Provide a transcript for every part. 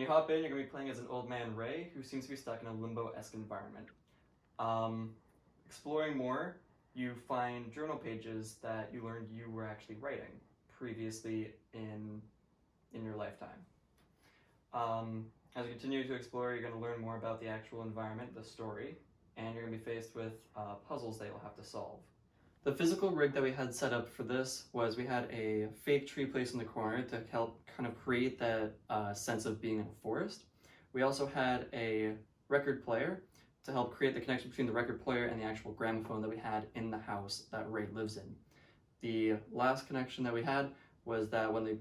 you hop in, you're going to be playing as an old man Ray, who seems to be stuck in a limbo-esque environment. Exploring more, you find journal pages that you learned you were actually writing previously in your lifetime. As you continue to explore, you're going to learn more about the actual environment, the story, and you're going to be faced with puzzles that you'll have to solve. The physical rig that we had set up for this was we had a fake tree placed in the corner to help kind of create that sense of being in a forest. We also had a record player to help create the connection between the record player and the actual gramophone that we had in the house that Ray lives in. The last connection that we had was that when the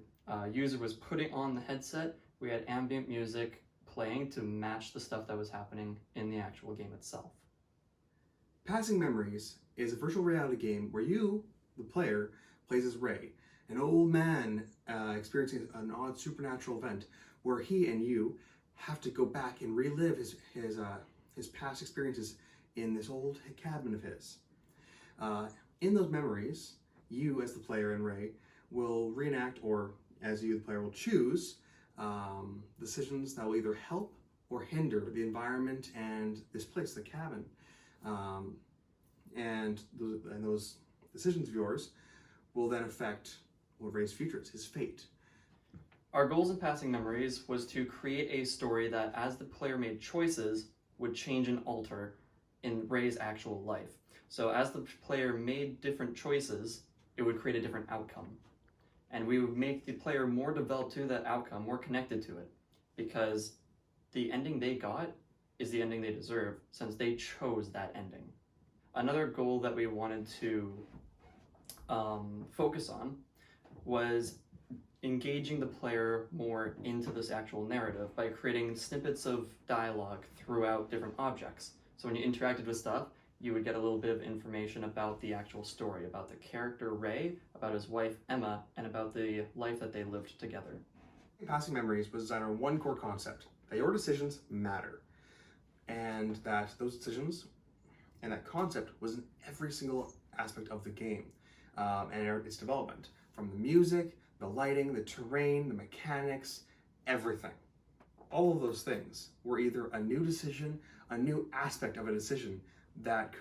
user was putting on the headset, we had ambient music playing to match the stuff that was happening in the actual game itself. Passing Memories is a virtual reality game where you, the player, plays as Ray, an old man experiencing an odd supernatural event where he and you have to go back and relive his past experiences in this old cabin of his. In those memories, you as the player and Ray will reenact, or as you the player will choose, decisions that will either help or hinder the environment and this place, the cabin. And those decisions of yours will then affect what Ray's future is, his fate. Our goals in Passing Memories was to create a story that, as the player made choices, would change and alter in Ray's actual life. So as the player made different choices, it would create a different outcome. And we would make the player more developed to that outcome, more connected to it, because the ending they got is the ending they deserve, since they chose that ending. Another goal that we wanted to focus on was engaging the player more into this actual narrative by creating snippets of dialogue throughout different objects. So when you interacted with stuff, you would get a little bit of information about the actual story, about the character Ray, about his wife Emma, and about the life that they lived together. Passing Memories was designed on one core concept, that your decisions matter, and that those decisions and that concept was in every single aspect of the game and its development, from the music, the lighting, the terrain, the mechanics, everything. All of those things were either a new decision, a new aspect of a decision that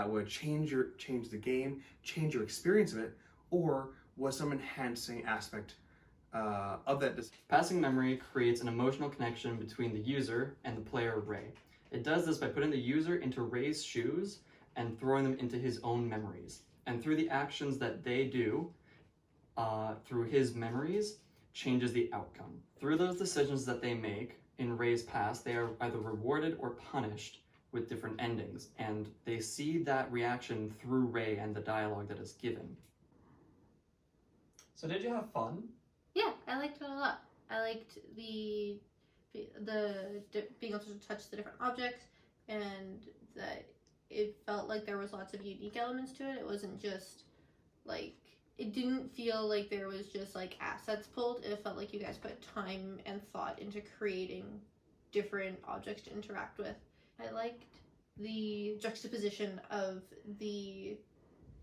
would change the game, change your experience of it, or was some enhancing aspect of that decision. Passing Memory creates an emotional connection between the user and the player Ray. It does this by putting the user into Ray's shoes and throwing them into his own memories. And through the actions that they do, through his memories, changes the outcome. Through those decisions that they make in Ray's past, they are either rewarded or punished with different endings, and they see that reaction through Ray and the dialogue that is given. So did you have fun? Yeah, I liked it a lot. I liked the being able to touch the different objects, and that it felt like there was lots of unique elements to it. It wasn't just like, it didn't feel like there was just like assets pulled. It felt like you guys put time and thought into creating different objects to interact with. I liked the juxtaposition of the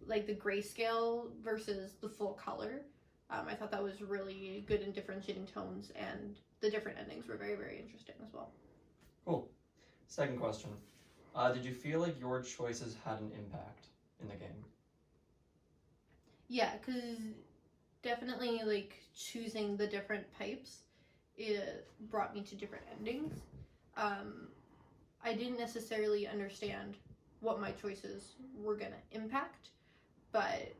grayscale versus the full color. I thought that was really good in differentiating tones, and the different endings were very, very interesting as well. Cool. Second question. Did you feel like your choices had an impact in the game? Yeah, because definitely like choosing the different pipes, it brought me to different endings. I didn't necessarily understand what my choices were gonna impact, but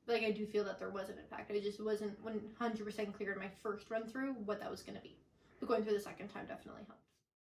like I do feel that there was an impact. I just wasn't 100% clear in my first run through what that was gonna be. But going through the second time definitely helped.